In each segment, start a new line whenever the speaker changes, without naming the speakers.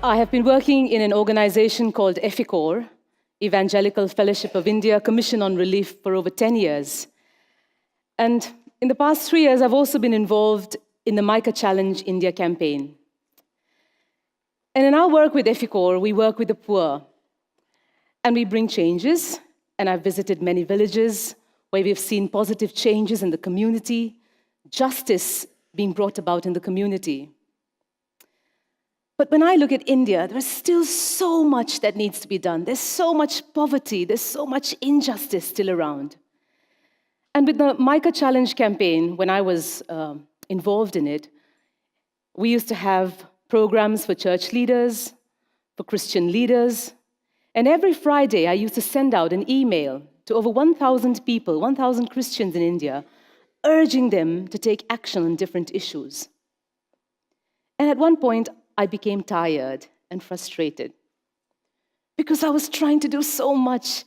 I have been working in an organization called EFICOR, Evangelical Fellowship of India, Commission on Relief, for over 10 years. And in the past 3 years, I've also been involved in the Micah Challenge India campaign. And in our work with EFICOR, we work with the poor. And we bring changes. And I've visited many villages where we've seen positive changes in the community, justice being brought about in the community. But when I look at India, there's still so much that needs to be done. There's so much poverty. There's so much injustice still around. And with the Micah Challenge campaign, when I was involved in it, we used to have programs for church leaders, for Christian leaders. And every Friday, I used to send out an email to over 1,000 people, 1,000 Christians in India, urging them to take action on different issues. And at one point, I became tired and frustrated because I was trying to do so much,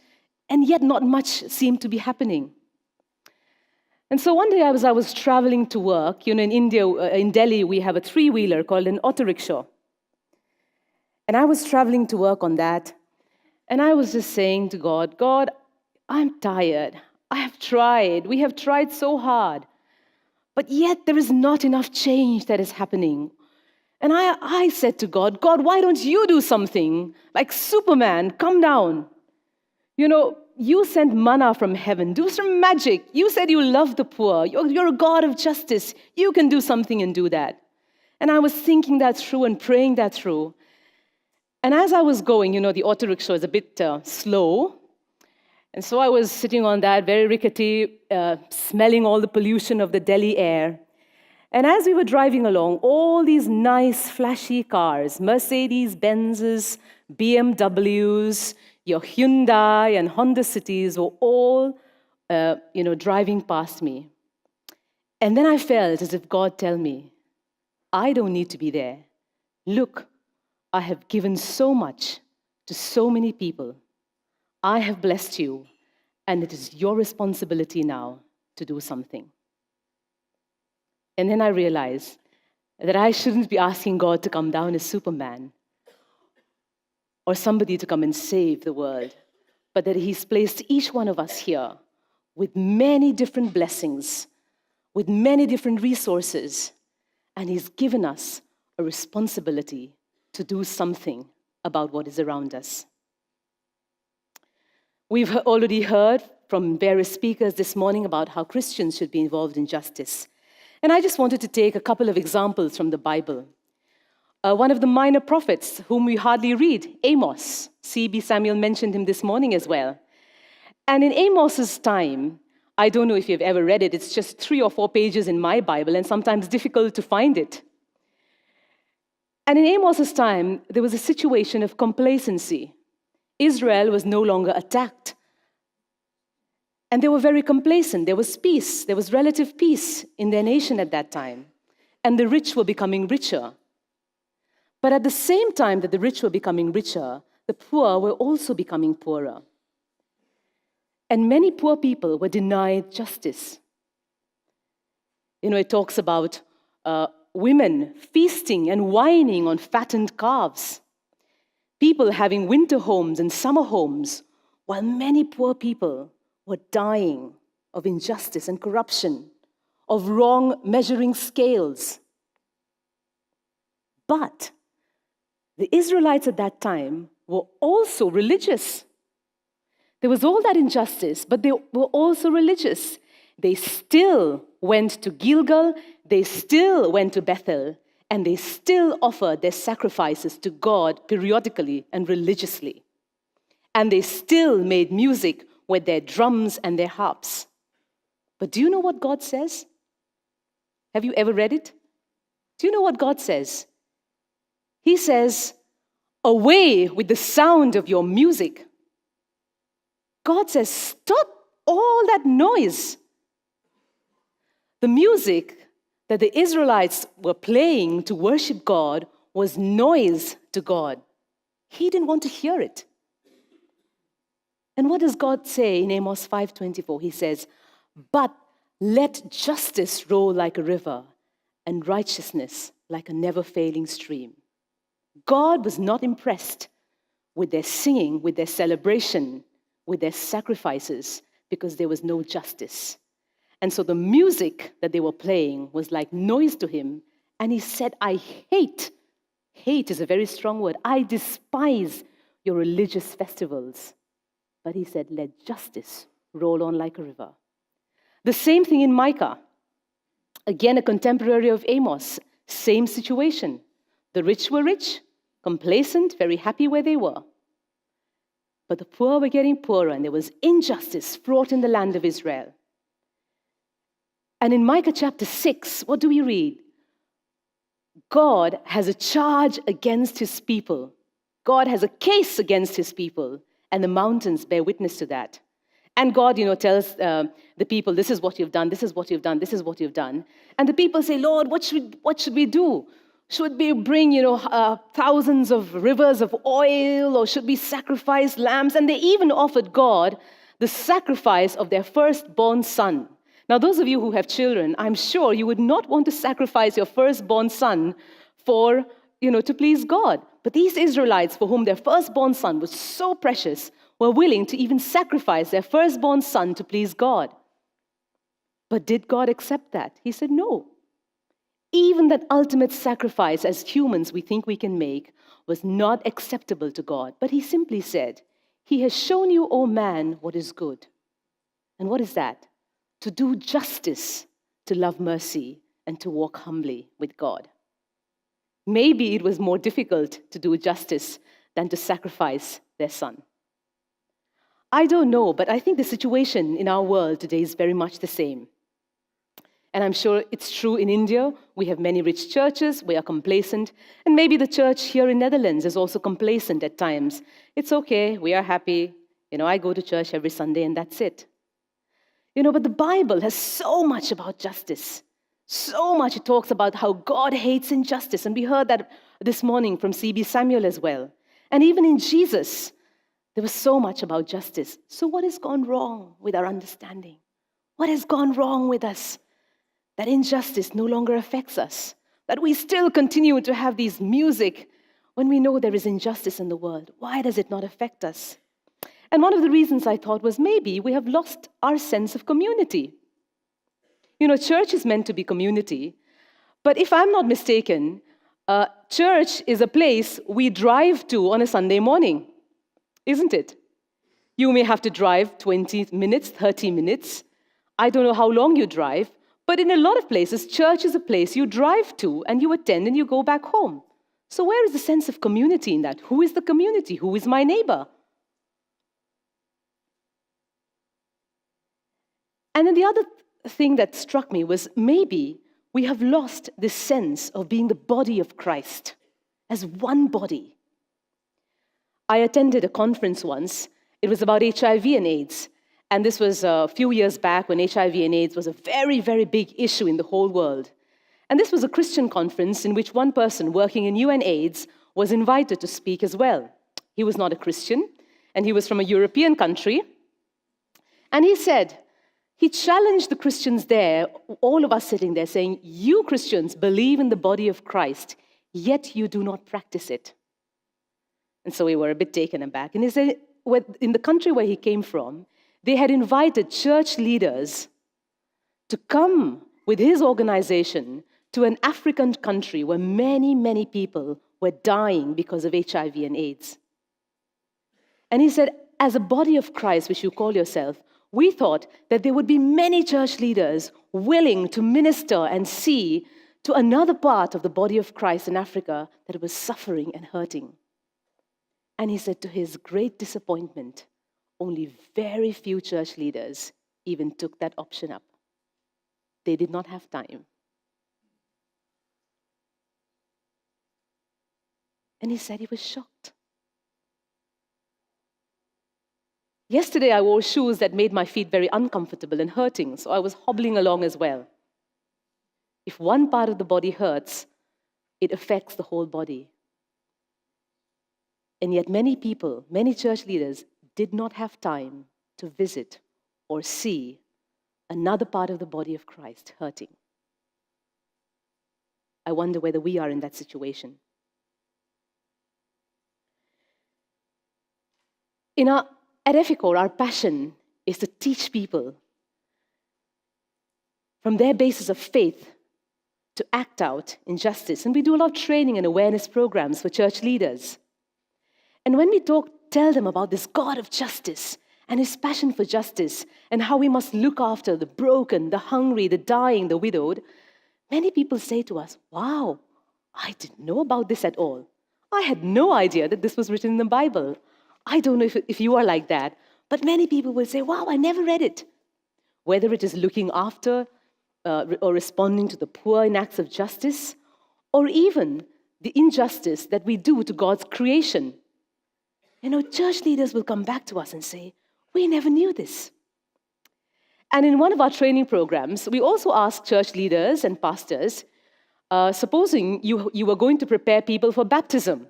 and yet not much seemed to be happening. And so one day I was traveling to work. In India, in Delhi, we have a 3-wheeler called an auto rickshaw. And I was traveling to work on that, and I was just saying to God, God, I'm tired. I have tried. We have tried so hard. But yet there is not enough change that is happening. And I said to God, God, why don't you do something? Like Superman, come down. You sent manna from heaven. Do some magic. You said you love the poor. You're a God of justice. You can do something and do that. And I was thinking that through and praying that through. And as I was going, the auto rickshaw is a bit slow. And so I was sitting on that, very rickety, smelling all the pollution of the Delhi air. And as we were driving along, all these nice, flashy cars, Mercedes, Benzes, BMWs, your Hyundai and Honda Cities were all, driving past me. And then I felt as if God tell me, I don't need to be there. Look, I have given so much to so many people. I have blessed you, and it is your responsibility now to do something. And then I realized that I shouldn't be asking God to come down as Superman or somebody to come and save the world, but that He's placed each one of us here with many different blessings, with many different resources, and He's given us a responsibility to do something about what is around us. We've already heard from various speakers this morning about how Christians should be involved in justice. And I just wanted to take a couple of examples from the Bible. One of the minor prophets, whom we hardly read, Amos. C.B. Samuel mentioned him this morning as well. And in Amos's time, I don't know if you've ever read it, it's just 3 or 4 pages in my Bible, and sometimes difficult to find it. And in Amos's time, there was a situation of complacency. Israel was no longer attacked. And they were very complacent. There was peace. There was relative peace in their nation at that time. And the rich were becoming richer. But at the same time that the rich were becoming richer, the poor were also becoming poorer. And many poor people were denied justice. It talks about women feasting and wining on fattened calves, people having winter homes and summer homes, while many poor people were dying of injustice and corruption, of wrong measuring scales. But the Israelites at that time were also religious. There was all that injustice, but they were also religious. They still went to Gilgal, they still went to Bethel, and they still offered their sacrifices to God periodically and religiously. And they still made music with their drums and their harps. But do you know what God says? Have you ever read it? Do you know what God says? He says, away with the sound of your music. God says, stop all that noise. The music that the Israelites were playing to worship God was noise to God. He didn't want to hear it. And what does God say in Amos 5:24? He says, but let justice roll like a river and righteousness like a never-failing stream. God was not impressed with their singing, with their celebration, with their sacrifices, because there was no justice. And so the music that they were playing was like noise to him. And he said, I hate is a very strong word, I despise your religious festivals. But he said, let justice roll on like a river. The same thing in Micah. Again, a contemporary of Amos, same situation. The rich were rich, complacent, very happy where they were. But the poor were getting poorer, and there was injustice fraught in the land of Israel. And in Micah chapter 6, what do we read? God has a charge against his people. God has a case against his people, and the mountains bear witness to that. And God, tells the people, this is what you've done, this is what you've done, this is what you've done. And the people say, Lord, what should we do? Should we bring, thousands of rivers of oil, or should we sacrifice lambs? And they even offered God the sacrifice of their firstborn son. Now, those of you who have children, I'm sure you would not want to sacrifice your firstborn son for, to please God. But these Israelites, for whom their firstborn son was so precious, were willing to even sacrifice their firstborn son to please God. But did God accept that? He said no. Even that ultimate sacrifice as humans we think we can make was not acceptable to God. But he simply said, he has shown you, O man, what is good. And what is that? To do justice, to love mercy, and to walk humbly with God. Maybe it was more difficult to do justice than to sacrifice their son. I don't know, but I think the situation in our world today is very much the same. And I'm sure it's true in India. We have many rich churches. We are complacent. And maybe the church here in Netherlands is also complacent at times. It's okay. We are happy. I go to church every Sunday and that's it. But the Bible has so much about justice. So much it talks about how God hates injustice. And we heard that this morning from C.B. Samuel as well. And even in Jesus, there was so much about justice. So what has gone wrong with our understanding? What has gone wrong with us? That injustice no longer affects us. That we still continue to have these music when we know there is injustice in the world. Why does it not affect us? And one of the reasons I thought was maybe we have lost our sense of community. Church is meant to be community. But if I'm not mistaken, church is a place we drive to on a Sunday morning. Isn't it? You may have to drive 20 minutes, 30 minutes. I don't know how long you drive, but in a lot of places, church is a place you drive to and you attend and you go back home. So where is the sense of community in that? Who is the community? Who is my neighbor? And then the other thing that struck me was maybe we have lost this sense of being the body of Christ as one body. I attended a conference once. It was about HIV and AIDS. And this was a few years back when HIV and AIDS was a very, very big issue in the whole world. And this was a Christian conference in which one person working in UNAIDS was invited to speak as well. He was not a Christian, and he was from a European country. And he challenged the Christians there, all of us sitting there, saying, you Christians believe in the body of Christ, yet you do not practice it. And so we were a bit taken aback. And he said, in the country where he came from, they had invited church leaders to come with his organization to an African country where many, many people were dying because of HIV and AIDS. And he said, as a body of Christ, which you call yourself, we thought that there would be many church leaders willing to minister and see to another part of the body of Christ in Africa that was suffering and hurting. And he said, to his great disappointment, only very few church leaders even took that option up. They did not have time. And he said he was shocked. Yesterday, I wore shoes that made my feet very uncomfortable and hurting, so I was hobbling along as well. If one part of the body hurts, it affects the whole body. And yet many people, many church leaders, did not have time to visit or see another part of the body of Christ hurting. I wonder whether we are in that situation. In our, at Eficor, our passion is to teach people from their basis of faith to act out in justice. And we do a lot of training and awareness programs for church leaders. And when we tell them about this God of justice and his passion for justice and how we must look after the broken, the hungry, the dying, the widowed, many people say to us, wow, I didn't know about this at all. I had no idea that this was written in the Bible. I don't know if you are like that, but many people will say, wow, I never read it. Whether it is looking after or responding to the poor in acts of justice, or even the injustice that we do to God's creation. Church leaders will come back to us and say, we never knew this. And in one of our training programs, we also ask church leaders and pastors, supposing you were going to prepare people for baptism,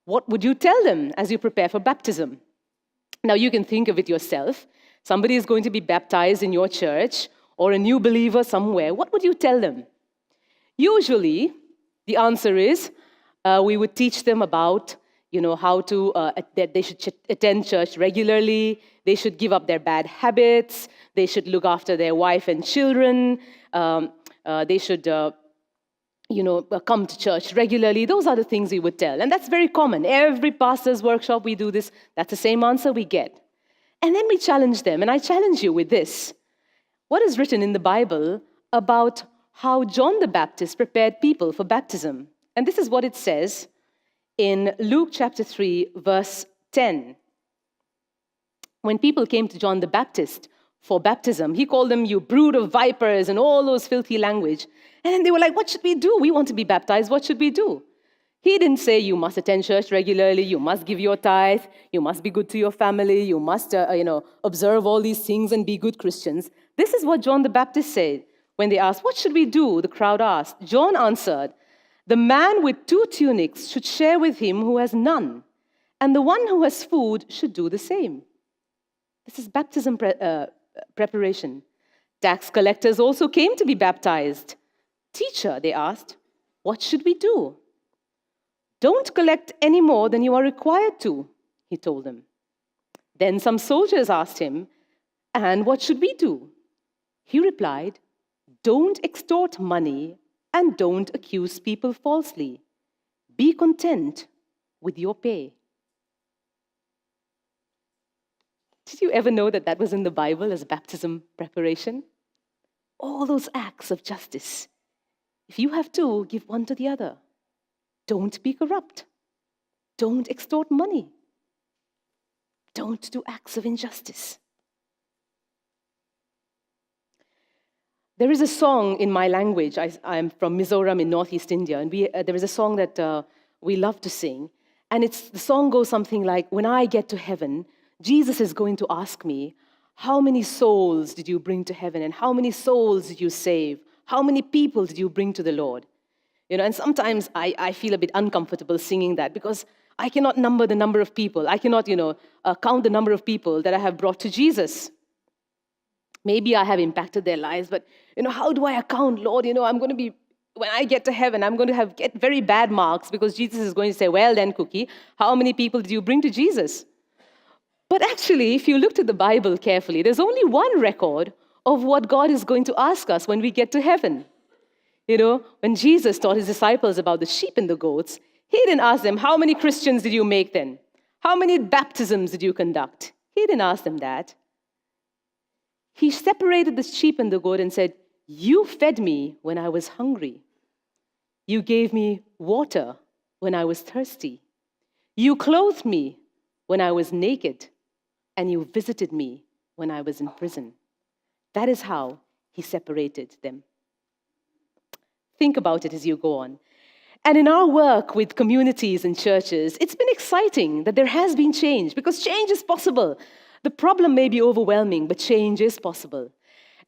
what would you tell them as you prepare for baptism? Now, you can think of it yourself. Somebody is going to be baptized in your church or a new believer somewhere. What would you tell them? Usually, the answer is we would teach them about how to, that they should attend church regularly, they should give up their bad habits, they should look after their wife and children, they should come to church regularly. Those are the things we would tell. And that's very common. Every pastor's workshop, we do this. That's the same answer we get. And then we challenge them. And I challenge you with this. What is written in the Bible about how John the Baptist prepared people for baptism? And this is what it says in Luke chapter 3, verse 10. When people came to John the Baptist for baptism, he called them, you brood of vipers, and all those filthy language. And then they were like, what should we do? We want to be baptized. What should we do? He didn't say you must attend church regularly, you must give your tithe, you must be good to your family, you must observe all these things and be good Christians. This is what John the Baptist said when they asked, what should we do? The crowd asked. John answered, the man with 2 tunics should share with him who has none, and the one who has food should do the same. This is baptism preparation. Tax collectors also came to be baptized. Teacher, they asked, what should we do? Don't collect any more than you are required to, he told them. Then some soldiers asked him, and what should we do? He replied, don't extort money and don't accuse people falsely. Be content with your pay. Did you ever know that was in the Bible as baptism preparation? All those acts of justice. If you have 2, give 1 to the other. Don't be corrupt. Don't extort money. Don't do acts of injustice. There is a song in my language. I'm from Mizoram in Northeast India, and there is a song that we love to sing. And the song goes something like, when I get to heaven, Jesus is going to ask me, how many souls did you bring to heaven? And how many souls did you save? How many people did you bring to the Lord? And sometimes I feel a bit uncomfortable singing that because I cannot number the number of people. I cannot, count the number of people that I have brought to Jesus. Maybe I have impacted their lives, but, how do I account, Lord? I'm going to be, when I get to heaven, I'm going to get very bad marks because Jesus is going to say, well then, Kuki, how many people did you bring to Jesus? But actually, if you looked at the Bible carefully, there's only one record of what God is going to ask us when we get to heaven. When Jesus taught his disciples about the sheep and the goats, he didn't ask them, how many Christians did you make then? How many baptisms did you conduct? He didn't ask them that. He separated the sheep and the goat and said, you fed me when I was hungry. You gave me water when I was thirsty. You clothed me when I was naked, and you visited me when I was in prison. That is how he separated them. Think about it as you go on. And in our work with communities and churches, it's been exciting that there has been change, because change is possible. The problem may be overwhelming, but change is possible.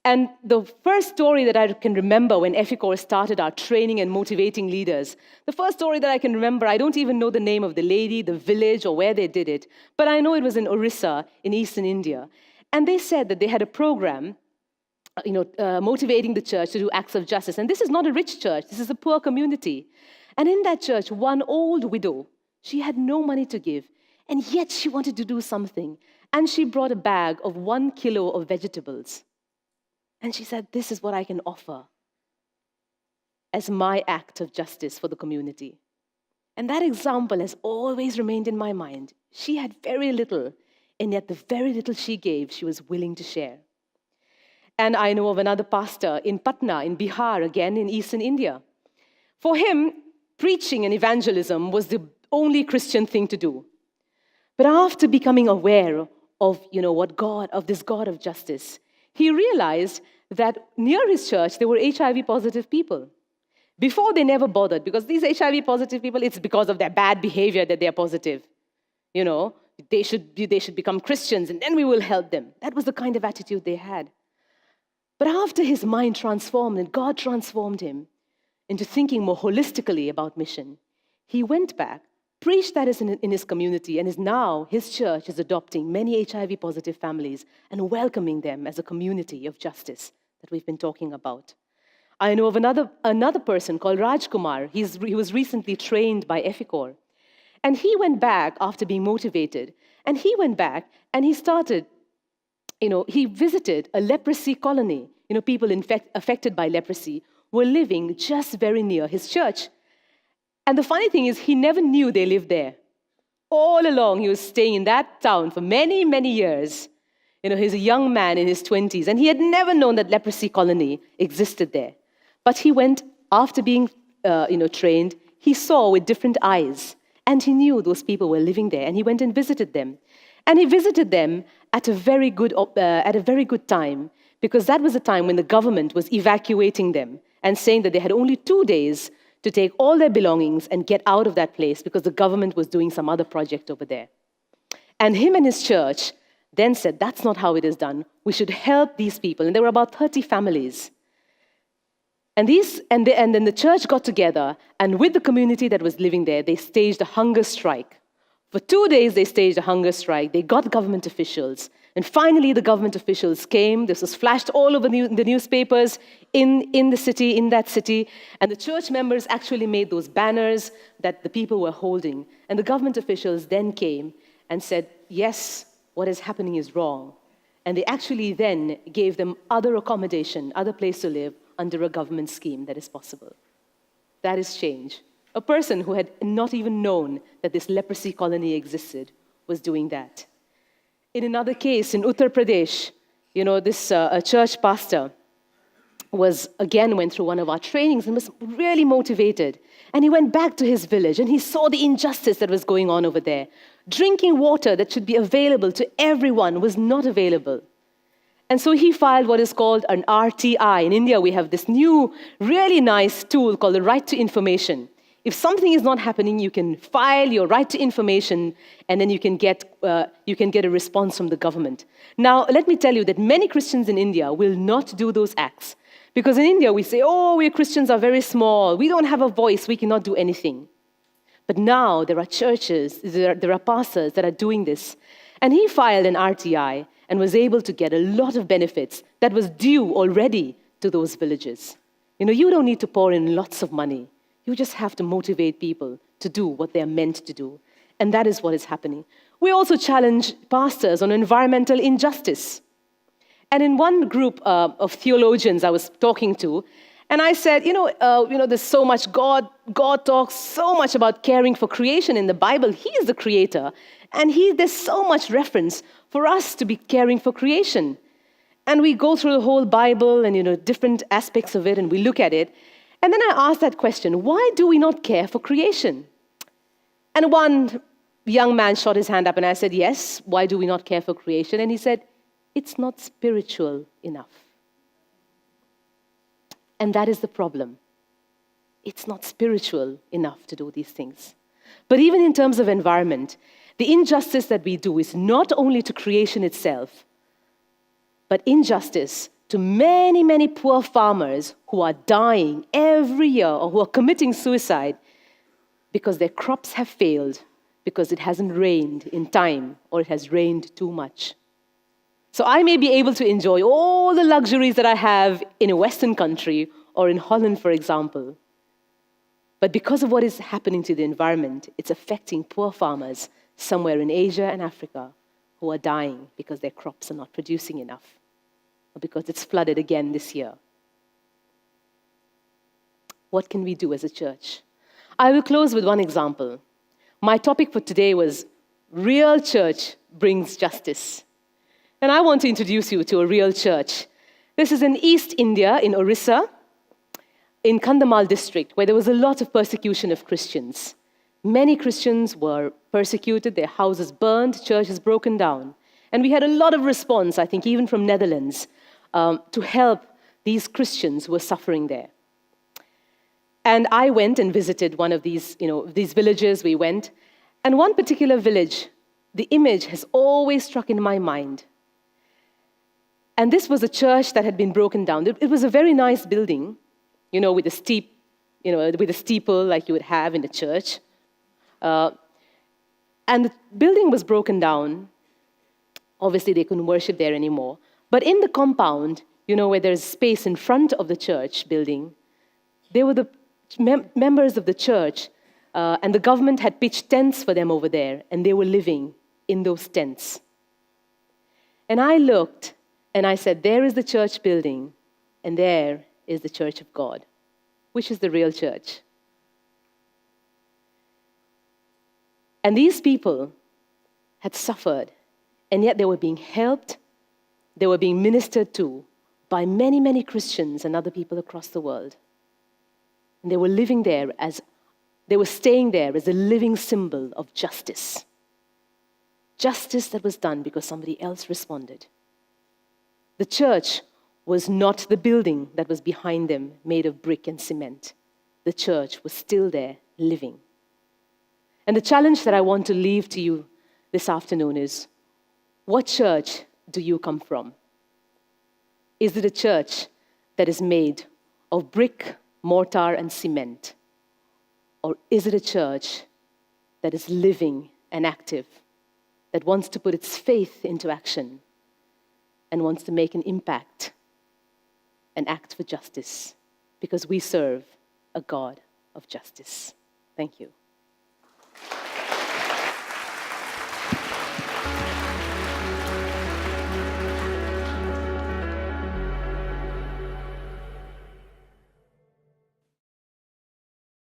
And the first story that I can remember when Eficor started our training and motivating leaders, the first story that I can remember, I don't even know the name of the lady, the village, or where they did it, but I know it was in Orissa in eastern India. And they said that they had a program motivating the church to do acts of justice. And this is not a rich church, this is a poor community. And in that church, one old widow, she had no money to give. And yet she wanted to do something. And she brought a bag of 1 kilo of vegetables. And she said, this is what I can offer as my act of justice for the community. And that example has always remained in my mind. She had very little, and yet the very little she gave, she was willing to share. And I know of another pastor in Patna, in Bihar, again in eastern India. For him, preaching and evangelism was the only Christian thing to do. But after becoming aware of, of this God of justice, he realized that near his church, there were HIV positive people. Before, they never bothered, because these HIV positive people, it's because of their bad behavior that they're positive. They should become Christians, and then we will help them. That was the kind of attitude they had. But after his mind transformed, and God transformed him into thinking more holistically about mission, he went back, preached that in his community, and his church is adopting many HIV positive families and welcoming them as a community of justice that we've been talking about. I know of another person called Rajkumar. He was recently trained by Epicor. And he went back after being motivated. And he went back and he started, he visited a leprosy colony. People affected by leprosy were living just very near his church. And the funny thing is, he never knew they lived there. All along, he was staying in that town for many, many years. He's a young man in his 20s, and he had never known that leprosy colony existed there. But he went, after being trained, he saw with different eyes, and he knew those people were living there, and he went and visited them. And he visited them at a very good time, because that was the time when the government was evacuating them and saying that they had only 2 days to take all their belongings and get out of that place because the government was doing some other project over there. And him and his church then said, that's not how it is done. We should help these people. And there were about 30 families. And then the church got together, and with the community that was living there, they staged a hunger strike. For 2 days, they staged a hunger strike. They got government officials. And finally, the government officials came. This was flashed all over the newspapers in that city. And the church members actually made those banners that the people were holding. And the government officials then came and said, yes, what is happening is wrong. And they actually then gave them other accommodation, other place to live, under a government scheme that is possible. That is change. A person who had not even known that this leprosy colony existed was doing that. In another case, in Uttar Pradesh, this church pastor went through one of our trainings and was really motivated. And he went back to his village and he saw the injustice that was going on over there. Drinking water that should be available to everyone was not available. And so he filed what is called an RTI. In India, we have this new, really nice tool called the Right to Information. If something is not happening, you can file your right to information, and then you can get a response from the government. Now, let me tell you that many Christians in India will not do those acts. Because in India, we say, we Christians are very small. We don't have a voice. We cannot do anything. But now there are churches, there are pastors that are doing this. And he filed an RTI and was able to get a lot of benefits that was due already to those villages. You don't need to pour in lots of money. You just have to motivate people to do what they're meant to do. And that is what is happening. We also challenge pastors on environmental injustice. And in one group of theologians I was talking to, and I said, there's so much God talks so much about caring for creation in the Bible. He is the creator. And there's so much reference for us to be caring for creation. And we go through the whole Bible and, different aspects of it, and we look at it. And then I asked that question, why do we not care for creation? And one young man shot his hand up and I said, yes, why do we not care for creation? And he said, it's not spiritual enough. And that is the problem. It's not spiritual enough to do these things. But even in terms of environment, the injustice that we do is not only to creation itself, but injustice to many, many poor farmers who are dying every year or who are committing suicide because their crops have failed because it hasn't rained in time or it has rained too much. So I may be able to enjoy all the luxuries that I have in a Western country or in Holland, for example. But because of what is happening to the environment, it's affecting poor farmers somewhere in Asia and Africa who are dying because their crops are not producing enough, or because it's flooded again this year. What can we do as a church? I will close with one example. My topic for today was Real Church Brings Justice. And I want to introduce you to a real church. This is in East India, in Orissa, in Kandhamal district, where there was a lot of persecution of Christians. Many Christians were persecuted, their houses burned, churches broken down. And we had a lot of response, I think, even from Netherlands, to help these Christians who were suffering there. And I went and visited one of these villages. We went. And one particular village, the image has always struck in my mind. And this was a church that had been broken down. It was a very nice building, with a steeple like you would have in a church. And the building was broken down. Obviously, they couldn't worship there anymore. But in the compound, where there's space in front of the church building, there were the members of the church, and the government had pitched tents for them over there, and they were living in those tents. And I looked, and I said, there is the church building, and there is the church of God. Which is the real church? And these people had suffered, and yet they were being helped, they were being ministered to by many, many Christians and other people across the world. And they were living there they were staying there as a living symbol of justice. Justice that was done because somebody else responded. The church was not the building that was behind them, made of brick and cement. The church was still there, living. And the challenge that I want to leave to you this afternoon is, what church do you come from? Is it a church that is made of brick, mortar, and cement? Or is it a church that is living and active, that wants to put its faith into action and wants to make an impact and act for justice? Because we serve a God of justice. Thank you.